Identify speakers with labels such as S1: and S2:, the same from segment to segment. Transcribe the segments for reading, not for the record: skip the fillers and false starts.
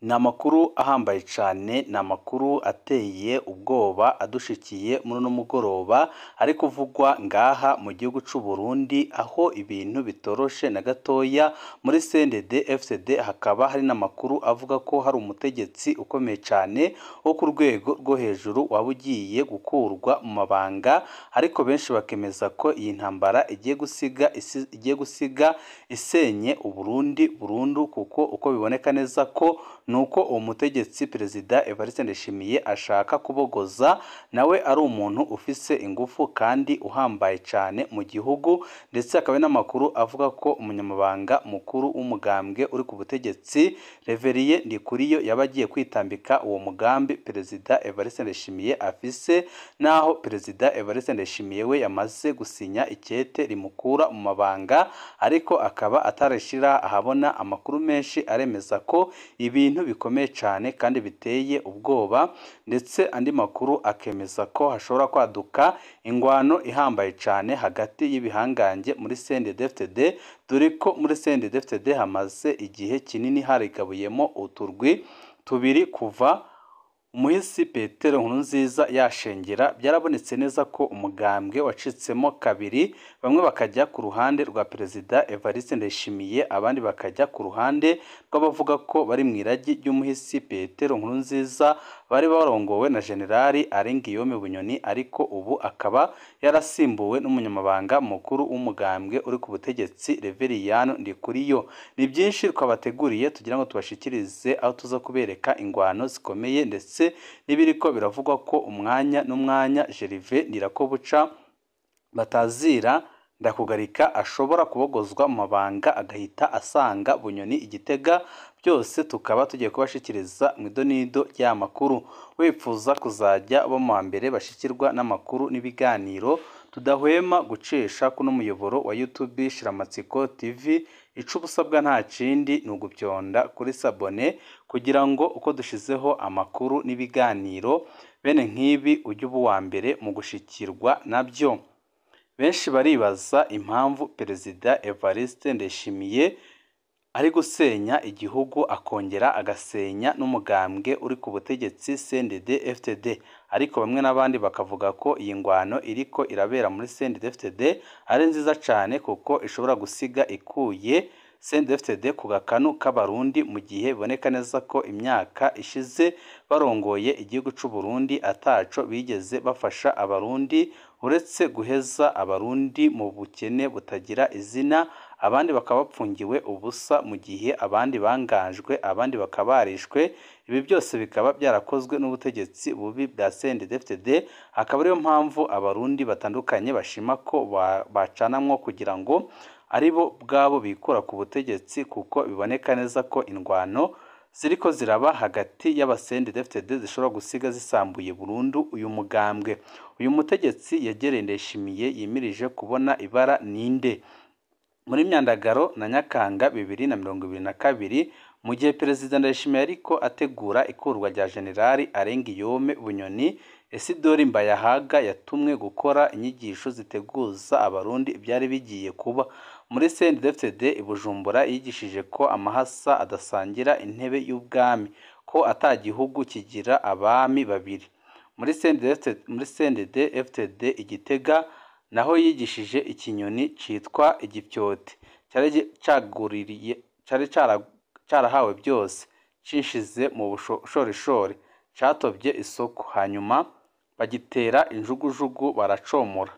S1: Ni amakuru ahambaye cyane, ni amakuru ateye ubwoba adushikiye muri uno mugoroba, ari kuvugwa ngaha mu gihugu cy'u Burundi, aho ibintu bitoroshe na gatoya muri CNDD-FDD. Hakaba hari n'amakuru avuga ko hari umutegetsi ukomeye cyane wo ku rwego rwo hejuru waba ugiye gukurwa mu mabanga, ariko benshi bakemeza ko iyi ntambara igiye gusiga isenye Uburundi burundu, kuko uko biboneka neza ko nuko uwo mutegetsi Perezida Evariste Ndayishimiye ashaka kubogoza, nawe ari umuntu ufise ingufu kandi uhambaye cyane mu gihugu, ndetse hakaba n'amakuru avuga ko umunyamabanga mukuru w'umugambwe uri ku butegetsi Reverien Ndikuriyo yaba agiye kwitambika uwo mugambi Perezida Evariste Ndayishimiye afise, naho Perezida Evariste Ndayishimiye we yamaze gusinya ikete rimukura mu mabanga, ariko akaba atarashira ahabona. Amakuru menshi aremeza ko ibintu bikomeye cyane kandi biteye ubwoba, ndetse andi makuru akemeza ko hashobora kwaduka ingwano ihambaye cyane hagati y'ibihangange muri CNDD-FDD, dore ko muri CNDD-FDD hamaze igihe kinini harigabuyemo uturwi tubiri kuva umuhisi Petero Nkurunziza yashengera. Byarabonetse neza ko umugambwe wacitsemo kabiri, bamwe bakajya ku ruhande rwa Perezida Evariste Ndayishimiye, abandi bakajya ku ruhande rw'abavuga ko bari mu iragi ry'umuhisi Petero Nkurunziza, bari barongowe na Generali Guillaume Bunyoni, ariko ubu akaba yarasimbuwe n'umunyamabanga mukuru w'umugambwe uri ku butegetsi Reverien Ndikuriyo. Ni byinshi twabateguriye tugira ngo tubashikirize, aho tuza kubereka ingwano zikomeye ndetse n'ibiriko biravugwa ko umwanya n'umwanya Gervais Ndirakobuca batazira Ndakugarika ashobora kubogozwa mu mabanga agahita asanga Bunyoni Igitega. Byose tukaba tugiye kubashikiriza mu idonido ry'amakuru. Wipfuza kuzajya bo mu mbere bashikirwa n'amakuru n'ibiganiro tudahwema gucesha kuno muyoboro wa YouTube Shiramatsiko TV, ico busabwa nta kindi ni ugupyonda kuri sabone, kugira ngo uko dushizeho amakuru n'ibiganiro bene nk'ibi ujye uba uwa mbere mu gushikirwa nabyo. Benshi baribaza impamvu Perezida Evariste Ndayishimiye ari gusenya igihugu akongera agasenya n'umugambwe uri ku butegetsi CNDD-FDD, ariko bamwe n'abandi bakavuga ko iyi ngwano iriko irabera muri CNDD-FDD ari nziza cyane, kuko ishobora gusiga ikuye CNDD-FDD ku gakanu k'abarundi, mu gihe biboneka neza ko imyaka ishize barongoye igihugu cy'u Burundi ataco bigeze bafasha abarundi, uretse guheza abarundi mu bukene butagira izina. Abandi bakaba bapfungiwe ubusa, mu gihe abandi bangajwe, abandi bakabarishwe. Ibi byose bikaba byarakozwe n'ubutegetsi bubi bwa CNDD-FDD. Akaba ariyo mpamvu abarundi batandukanye bashima ko bacanamwo kugira ngo aribo bwabo bikura ku butegetsi, kuko biboneka neza ko indwano ziriko ziraba hagati y'abaCNDD-FDD zishobora gusiga zisambuye burundu uyu mugambwe. Uyu mutegetsi yegereye Ndayishimiye yimirije kubona ibara ninde muri Myandagaro na Nyakanga 2022, mu gihe Perezida Ndayishimiye ariko ategura ikurwa rya Generali Guillaume Bunyoni. Isidore Mbayahaga yatumwe gukora inyigisho ziteguza abarundi byari bigiye kuba muri CNDD-FDD i Bujumbura. Yigishije ko amahasa adasangira intebe y'ubwami, ko atagihugu kigira abami babiri. Muri CNDD-FDD Igitega naho yigishije ikinyoni citwa igipyote, cyari cyarahawe byose, cishize mu bushorishori, catobye isoko, hanyuma bagitera injugujugu baracomora.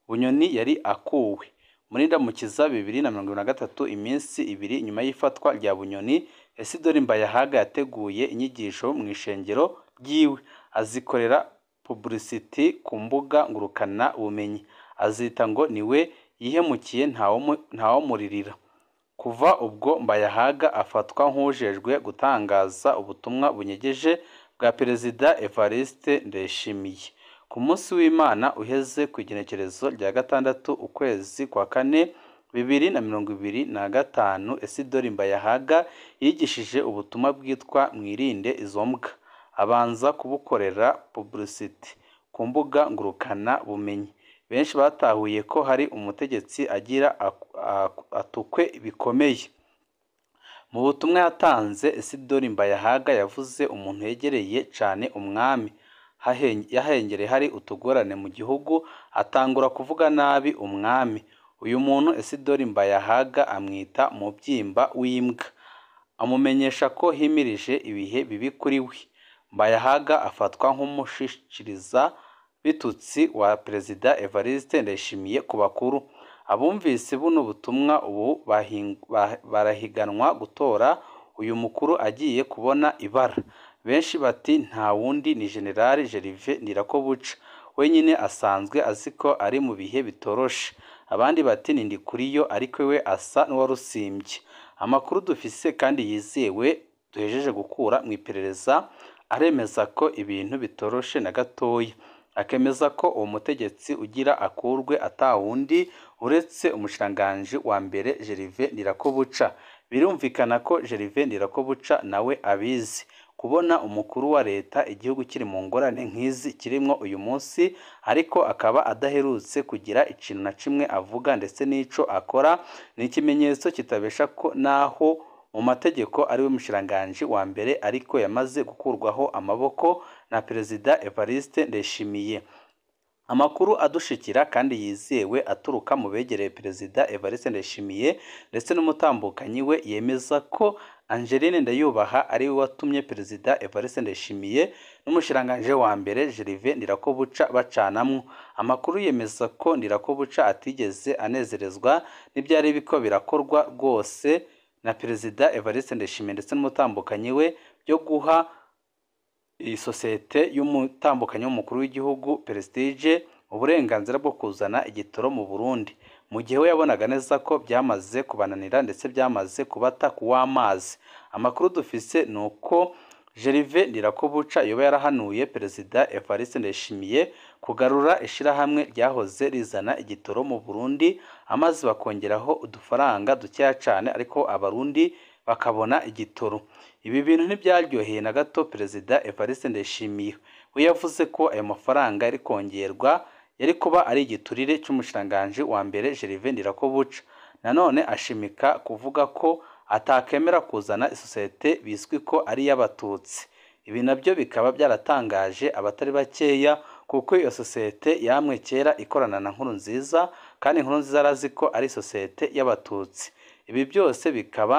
S1: Bunyoni yari akuwe muri Ndamukiza 2023, iminsi ibiri nyuma y'ifatwa rya Bunyoni. Isidore Mbayahaga yateguye inyigisho mu ishengero ryiwe, azikorera publicity ku mbuga ngurukana ubumenyi, azita ngo niwe yihemukiye ntawomuririra. Kuva ubwo Mbayahaga afatwa nk'ujejwe gutangaza ubutumwa bunyegeje bwa Perezida Evariste Ndayishimiye. Ku munsi w'Imana uheze ku igenekerezo rya 6 ukwezi kwa 4 2025, Isidore Mbayahaga yigishije ubutumwa bwitwa mwirinde izo mbwa, abanza kubukorera publicity ku mbuga ngurukana bumenyi. Benshi batahuye ko hari umutegetsi agira atukwe bikomeye. Mu butumwa yatanze, Isidore Mbayahaga yavuze umuntu yegereye cyane umwami yahengereye hari utugorane mu gihugu, atangura kuvuga nabi umwami. Uyu muntu Isidore Mbayahaga amwita umubyimba w'imbwa, amumenyesha ko himirije ibihe bibi kuri we. Mbayahaga afatwa nk'umushishiriza bitutsi wa Perezida Evariste Ndayishimiye ku bakuru. Abumvise buno butumwa ubu barahiganwa gutora uyu mukuru agiye kubona ibara. Benshi bati nta wundi ni General Gervais Ndirakobuca, wenyine asanzwe azi ko ari mu bihe bitoroshe. Abandi bati ni Ndikuriyo, ariko we asa n'uwarusimbye. Amakuru dufise kandi yizewe duhejeje gukura mu iperereza aremeza ko ibintu bitoroshe na gatoya, akemeza ko uwo mutegetsi ugira akurwe atawundi uretse umushikiranganji wa mbere Gervais Ndirakobuca. Birumvikana ko Gervais Ndirakobuca nawe abizi. Kubona umukuru wa leta igihugu kiri mu ngorane nk'izi kirimo uyu munsi, ariko akaba adaherutse kugira ikintu na kimwe avuga ndetse n'ico akora, ni ikimenyetso kitabesha ko naho mu mategeko ari we mushikiranganji wa mbere ariko yamaze gukurwaho amaboko na Perezida Evariste Ndayishimiye. Amakuru adushikira kandi yizewe aturuka mu begereye Perezida Evariste Ndayishimiye ndetse n'umutambukanyi we yemeza ko Angeline Ndayubaha ari we watumye Perezida Evariste Ndayishimiye n'umushikiranganji wa mbere Gervais Ndirakobuca bacanamwo. Amakuru yemeza ko Ndirakobuca atigeze anezerezwa n'ibyari biko birakorwa rwose na Perezida Evariste Ndayishimiye ndetse n'umutambukanyi we byo guha iyi sosiyete y'umutambukanyi w'umukuru w'igihugu Prestige uburenganzira bwo kuzana igitoro mu Burundi, mu gihe we yabonaga neza ko byamaze kubananira ndetse byamaze kubata kuw'amazi. Amakuru dufise ni uko Gervais Ndirakobuca yoba yarahanuye Perezida Evariste Ndayishimiye kugarura ishirahamwe ryahoze rizana igitoro mu Burundi, amazi bakongeraho udufaranga dukeya cyane ariko abarundi bakabona igitoro. Ibi bintu ntibyaryoheye na gato Perezida Evariste Ndayishimiye. We yavuze ko ayo mafaranga yari kongerwa yari kuba ari igiturire cy'umushikiranganji wa mbere Gervais Ndirakobuca. Nanone ashimika kuvuga ko atakemera kuzana isosiyete bizwi ko ari iy'abatutsi. Ibi nabyo bikaba byaratangaje abatari bakeya, kuko iyo sosiyete yamwe kera ikorana na Nkurunziza, kandi Nkurunziza arazi ko ari sosiyete y'abatutsi. Ibi byose bikaba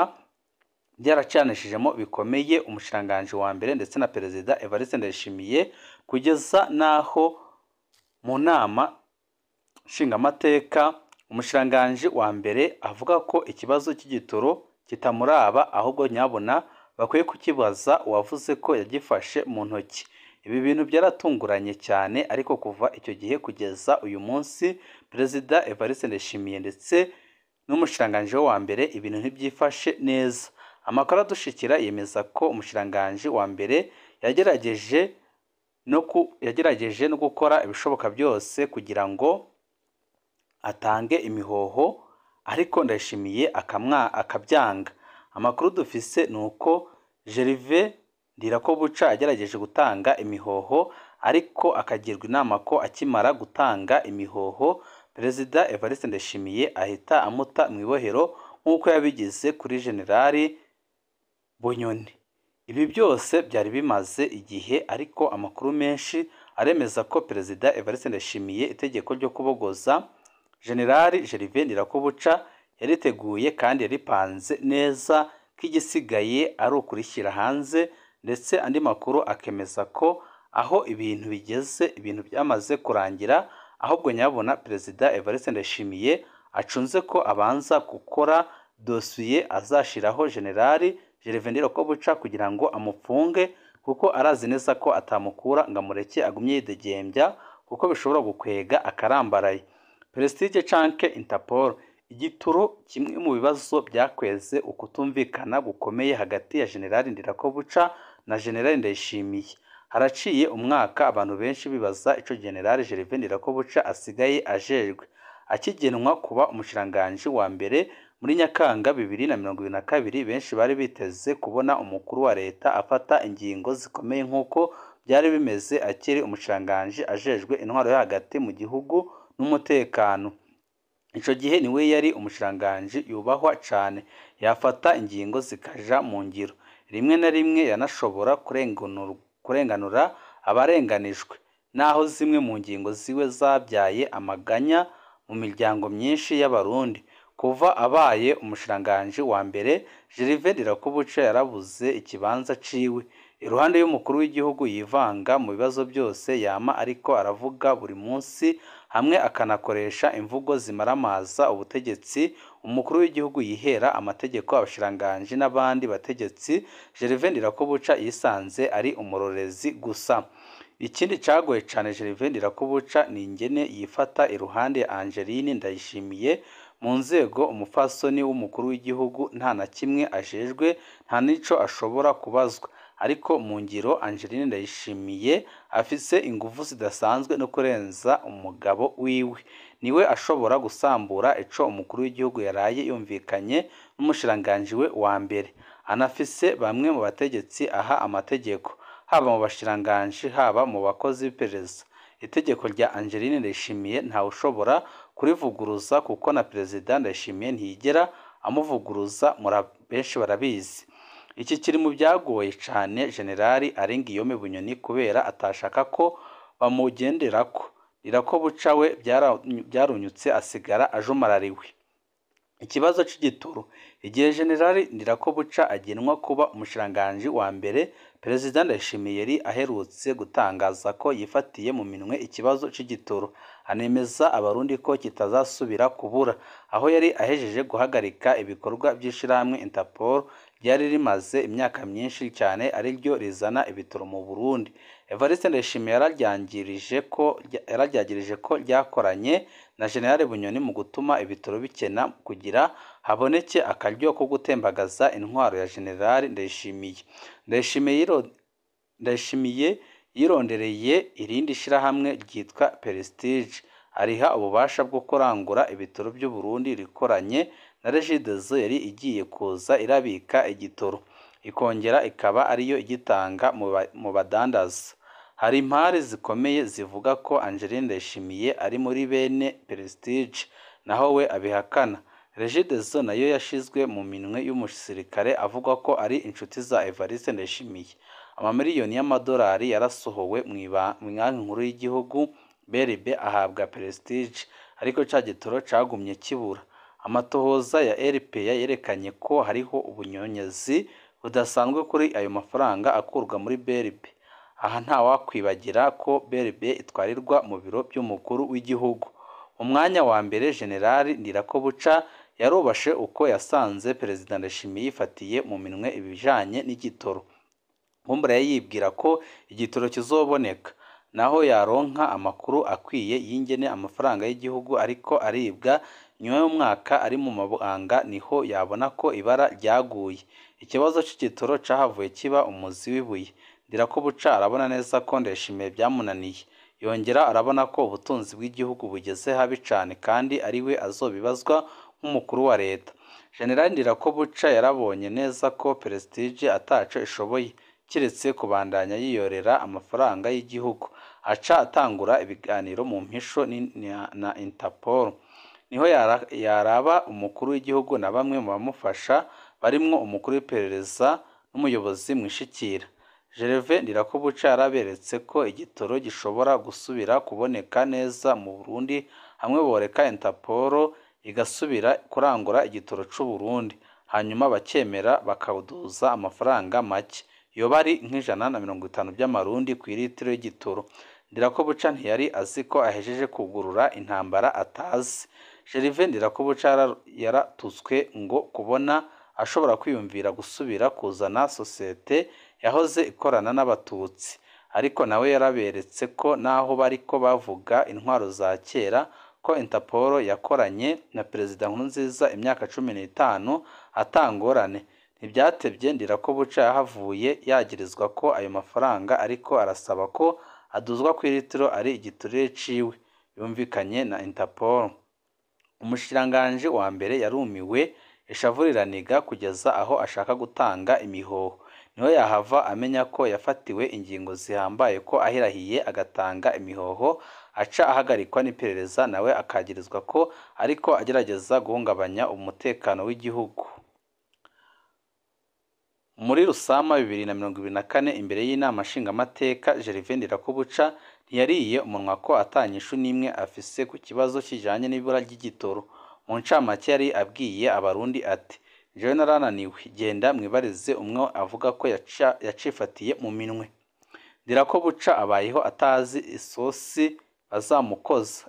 S1: byaracanishijemo bikomeye umushikiranganji wa mbere ndetse na Perezida Evariste Ndayishimiye, kugeza naho mu nama nshingamateka umushikiranganji wa mbere avuga ko ikibazo cy'igitoro kitamuraba, ahubwo nyabona bakwiye kukibaza uwavuze ko yagifashe mu ntoki. Ibi bintu byaratunguranye cyane, ariko kuva icyo gihe kugeza uyu munsi Perezida Evariste Ndayishimiye ndetse n'umushikiranganji wa mbere ibintu ntibyifashe neza. Amakuru adushikira yemeza ko umushikiranganji wa mbere yagerageje no gukora ibishoboka byose kugira ngo atange imihoho, ariko Ndayishimiye akabyanga. Amakuru dufise ni uko Gervais Ndirakobuca yagerageje gutanga imihoho, ariko akagirwa inama ko akimara gutanga imihoho Perezida Evariste Ndayishimiye ahita amuta mu ibohero nk'uko yabigize kuri Generali Bunyoni. Ibi byose byari bimaze igihe, ariko amakuru menshi aremeza ko Perezida Evariste Ndayishimiye itegeko ryo kubogoza Generali Gervais Ndirakobuca yariteguye kandi yaripanze neza ko igisigaye ari ukurishyira hanze, ndetse andi makuru akemeza ko aho ibintu bigeze ibintu byamaze kurangira, ahubwo nyabona Perezida Evariste Ndayishimiye acunze ko abanza gukora dosiye azashiraho Generali Gervais Ndirakobuca kugira ngo amupfunge, kuko arazi neza ko atamukura ngo amureke agumye yidegembya, kuko bishobora gukwega akarambaraye. Prestige canke Interpol, igituro kimwe mu bibazo byakweze ukutumvikana gukomeye hagati ya Generali Ndirakobuca na Generali Ndayishimiye. Haraciye umwaka abantu benshi bibaza ico Generali Gervais Ndirakobuca asigaye ajejwe. Akigenwa kuba umushikiranganji wa mbere muri Nyakanga 2022, benshi bari biteze kubona umukuru wa leta afata ingingo zikomeye nk'uko byari bimeze akiri umushikiranganji ajejwe intwaro yo hagati mu gihugu n'umutekano. ico gihe niwe yari umushikiranganji yubahwa cane, yafata ingingo zikaja mu ngiro, rimwe na rimwe yanashobora kurenganura abarenganijwe, naho zimwe mu ngingo ziwe zavyaye amaganya mu miryango myinshi y'Abarundi. Kuva abaye umushikiranganji wa mbere, Gervais Ndirakobuca yarabuze ikibanza ciwe iruhande y'umukuru w'igihugu yivanga mu bibazo byose yama ariko aravuga buri munsi, hamwe akanakoresha imvugo zimaramaza ubutegetsi. Umukuru w'igihugu yihera amategeko abashikiranganji n'abandi bategetsi. Gervais Ndirakobuca yisanze ari umurorezi gusa. Ikindi cagoye cane Gervais Ndirakobuca ni ingene yifata iruhande ya Angeline Ndayishimiye mu nzego umupfasoni w'umukuru w'igihugu nta na kimwe ajejwe, nta nico ashobora kubazwa, ariko mu ngiro Angeline Ndayishimiye afise inguvu zidasanzwe no kurenza umugabo wiwe. Niwe ashobora gusambura ico umukuru w'igihugu yaraye yumvikanye n'umushikiranganji we wa mbere. Anafise bamwe mu bategetsi aha amategeko, haba mu bashikiranganji haba mu bakozi b'iperereza. Itegeko rya Angeline Ndayishimiye ntawe ushobora kurivuguruza kuko na Perezida Ndayishimiye ntiyigera amuvuguruza, benshi barabizi. Iki kiri mu byagoye cane Generali Arenguiyome Bunyoni kubera atashaka ko bamugenderako. Ndirakobuca we byarunyutse asigara ajumarariwe. Ikibazo c'igitoro. Igihe Generali Ndirakobuca agenwa kuba umushikiranganji wa mbere, Perezida Ndayishimiye yari aherutse gutangaza ko yifatiye mu minwe ikibazo c'igitoro, anemeza Abarundi ko kitazasubira kubura, aho yari ahejeje guhagarika ibikorwa by'ishirahamwe Interpol ryari rimaze imyaka myinshi cyane ari ryo rizana ibitoro mu Burundi. Evariste Ndayishimiye yararyagirije ko ryakoranye na General Bunyoni mu gutuma ibitoro bikena kugira haboneke akaryo ko gutembagaza intwaro ya General Ndayishimiye. Ndayishimiye yirondereye irindi shirahamwe ryitwa Prestige, ariha ububasha bwo kurangura ibitoro by'u Burundi rikoranye na Regideso yari igiye kuza irabika igitoro, ikongera ikaba ariyo igitanga mu badandaza. Hari impari zikomeye zivuga ko Angeline Ndayishimiye ari muri bene Prestige, naho we abihakana. Regideso nayo yashizwe mu minwe y'umusirikare avuga ko ari inshuti za Evariste Ndayishimiye. Amamiliyoni y'amadolari yarasohowe mu banki nkuru y'igihugu BRB ahabwa Prestige, ariko ca gitoro cagumye kibura. Amatohoza ya RPA yerekanye ko hariho ubunyonyezi budasanzwe kuri ayo mafaranga akurwa muri BRB. Aha nta wakwibagira ko BRB itwarirwa mu biro by'umukuru w'igihugu. Mu mwanya wa mbere Generali Ndirakobuca yarubashe uko yasanze Perezida Ndayishimiye yifatiye mu minwe ibijanye n'igitoro. Nkumbura yibwira ko igitoro kizoboneka, naho yaronka amakuru akwiye y'ingene amafaranga y'igihugu ariko aribwa. Nyuma y'umwaka ari mu mabanga niho yabona ko ibara ryaguye. Ikibazo c'igitoro cahavuye kiba umuzi w'ibuye. Ndirakobuca arabona neza ko Ndayishimiye byamunaniye, yongera arabona ko ubutunzi bw'igihugu bugeze habi cane kandi ariwe azobibazwa nk'umukuru wa leta. General Ndirakobuca yarabonye neza ko Prestige ataco ishoboye kiretse kubandanya yiyorera amafaranga y'igihugu. Aca atangura ibiganiro mu mpisho na Interpol. Niho yaraba umukuru w'igihugu na bamwe mu bamufasha barimwo umukuru w'iperereza n'umuyobozi mwishikira. Gervais Ndirakobuca yaraberetse ko igitoro gishobora gusubira kuboneka neza mu Burundi hamwe boreka Interpol igasubira kurangura igitoro c'u Burundi, hanyuma bakemera bakawuduza amafaranga make, yoba ari nk'J150 by'amarundi ku litiro y'igitoro. Ndirakobuca ntiyari azi ko ahejeje kugurura intambara atazi. Gervais Ndirakobuca yaratutswe ngo kubona ashobora kwiyumvira gusubira kuzana sosiyete yahoze ikorana n'abatutsi, ariko nawe yaraberetse ko naho bariko bavuga intwaro za kera ko Interpol yakoranye na Perezida Nkurunziza imyaka 15 atangorane. Ntibyatevye Ndirakobuca yahavuye yagirizwa ko ayo mafaranga ariko arasaba ko aduzwa ku litiro ari igiturire ciwe, yumvikanye na Interpol. Umushikiranganji wa mbere yarumiwe, ishavuriraniga kugeza aho ashaka gutanga imihoho. Niho yahava amenya ko yafatiwe ingingo zihambaye ko ahirahiye agatanga imihoho aca ahagarikwa n'iperereza nawe akagirizwa ko ariko agerageza guhungabanya umutekano w'igihugu. Muri Rusama 2024 imbere y'inama nshingamateka Gervais Ndirakobuca ntiyariye umunwa ko atanyishu n'imwe afise ku kibazo kijanye n'ibura ry'igitoro. Mu ncamake yari abwiye abarundi ati jewe narananiwe genda mwibarize umwe avuga ko yacifatiye mu minwe. Ndirakobuca abayeho atazi isosi bazamukoza.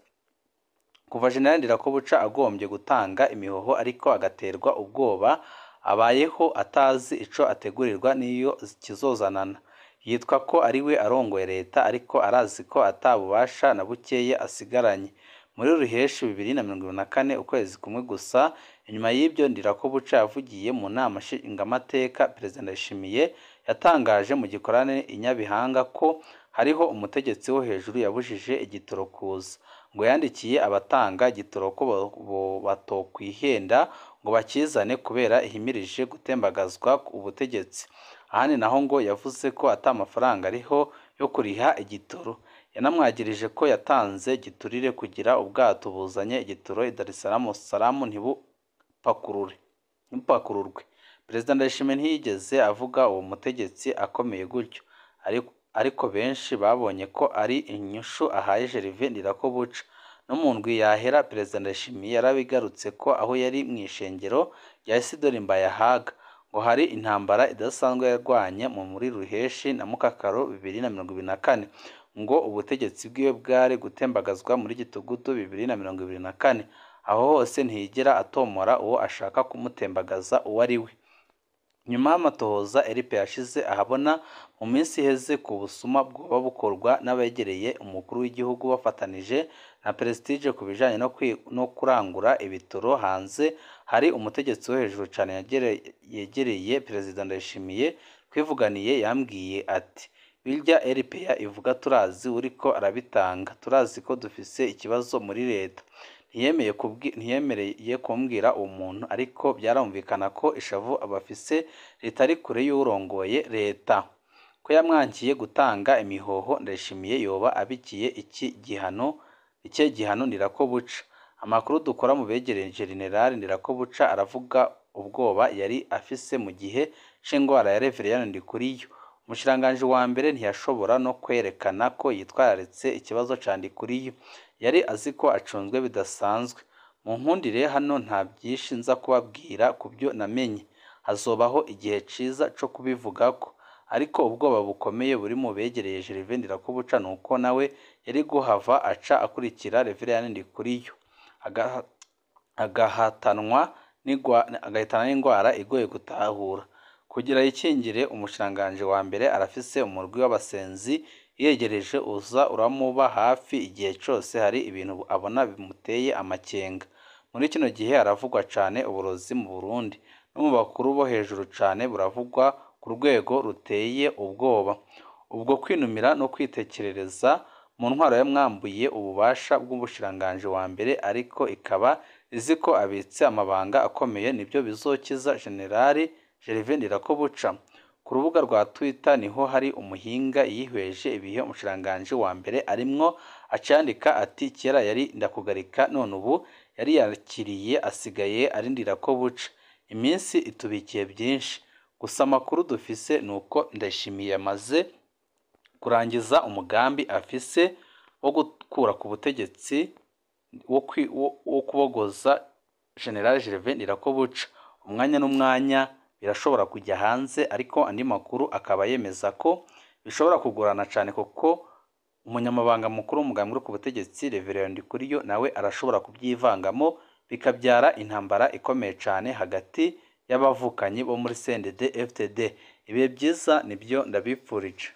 S1: Kuva General Ndirakobuca agombye gutanga imihoho ariko agaterwa ubwoba, abayeho atazi ico ategurirwa niyo kizozanana. Yitwa ko ari we arongoye leta ariko arazi ko atabubasha na bukeye asigaranye. Muri Ruheshi 2024 ukwezi kumwe gusa inyuma y'ibyo Ndirakobuca yavugiye mu nama nshingamateka, Perezida Ndayishimiye yatangaje mu gikorane i Nyabihanga ko hariho umutegetsi wo hejuru yabujije igitoro kuza, ngo yandikiye abatanga igitoro ko batokwihenda ngo bakizane kubera ihimirije gutembagazwa ubutegetsi. Ahandi naho ngo yavuze ko atamafaranga ariho yo kuriha igitoro. Yanamwagirije ko yatanze giturire kugira ubwato buzanye igitoro i Dar es Salaam ntibupakururwe. Perezida Ndayishimiye ntiyigeze avuga uwo mutegetsi akomeye gutyo, ariko benshi babonye ko ari inyishu ahaye Gervais Ndirakobuca. No mu ndwi yahera Perezida Ndayishimiye yarabigarutse ko aho yari mu ishengero rya Isidore Mbayahaga ngo hari intambara idasanzwe yarwanye muri Ruheshi na Mukakaro 2024, ngo ubutegetsi bwiwe bwari gutembagazwa muri Gitugutu 2024. Aho hose ntiyigera atomora uwo ashaka kumutembagaza uwo ari we. Nyuma y'amatohoza RP yashize ahabona mu minsi iheze ku busuma bwoba bukorwa n'abegereye umukuru w'igihugu bafatanije na Prestige ku bijanye no kurangura ibitoro hanze, hari umutegetsi wo hejuru cyane yegereye Perezida Ndayishimiye kwivuganiye yambwiye ati birya RPA ivuga turazi uriko arabitanga, turazi ko dufise ikibazo muri leta. Ntiyemereye kumbwira uwo muntu, ariko byarumvikana ko ishavu abafise leta ari kure y'urongoye leta, ko yamwankiye gutanga imihoho. Ndayishimiye yoba abikiye iki gihano Ndirakobuca. Amakuru dukora mu begereye General Ndirakobuca aravuga ubwoba yari afise mu gihe c'ingwara ya Reverien Ndikuriyo. Umushiranganje wa mbere ntiyashobora no kwerekana ko yitwararitse ikibazo ca Ndikuriyo, yari azi ko acunzwe bidasanzwe. Mu nkundire hano nta byinshi nza kubabwira kubyo namenye, hazobaho igihe ciza co kubivugako, ariko ubwoba bukomeye buri mu begereye Gervais Ndirakobuca nuko nawe yari guhava aca akurikira Reverien Ndikuriyo agahitanwa n'ingwara igoye gutahura. Kugira yikingire, umushiranganje wa mbere arafise umurwi w'abasenzi yegereje uza uramuba hafi igihe cyose hari ibintu abona bimuteye amakenga. Muri kino gihe aravugwa cane uburozi mu Burundi, no mu bakuru bo hejuru cane buravugwa ku rwego ruteye ubwoba. Ubwo kwinumira no kwitekerereza mu ntwaro yamwambuye ububasha bw'umushiranganje wa mbere, ariko ikaba izi ko abitse amabanga akomeye, nibyo bizokiza General Gervais Ndirakobuca. Ku rubuga rwa Twitter niho hari umuhinga yihweje ibihe umushiranganje wa mbere arimwo acandika ati kera yari Ndakugarika none ubu yari yakiriye asigaye ari Ndirakobuca. Iminsi itubikiye byinshi, gusa amakuru dufise nuko Ndayishimiye amaze kurangiza umugambi afise wo gukura ku butegetsi wo kubogoza General Gervais Ndirakobuca. Umwanya n'umwanya birashobora kujya hanze, ariko andi makuru akaba yemeza ko bishobora kugorana cyane kuko umunyamabanga mukuru w'umugambi ku butegetsi Reverien Ndikuriyo nawe arashobora kubyivangamo, bikabyara intambara ikomeye cyane hagati y'abavukanyi bo muri CNDD FDD. Ibihe byiza nibyo ndabipfurije.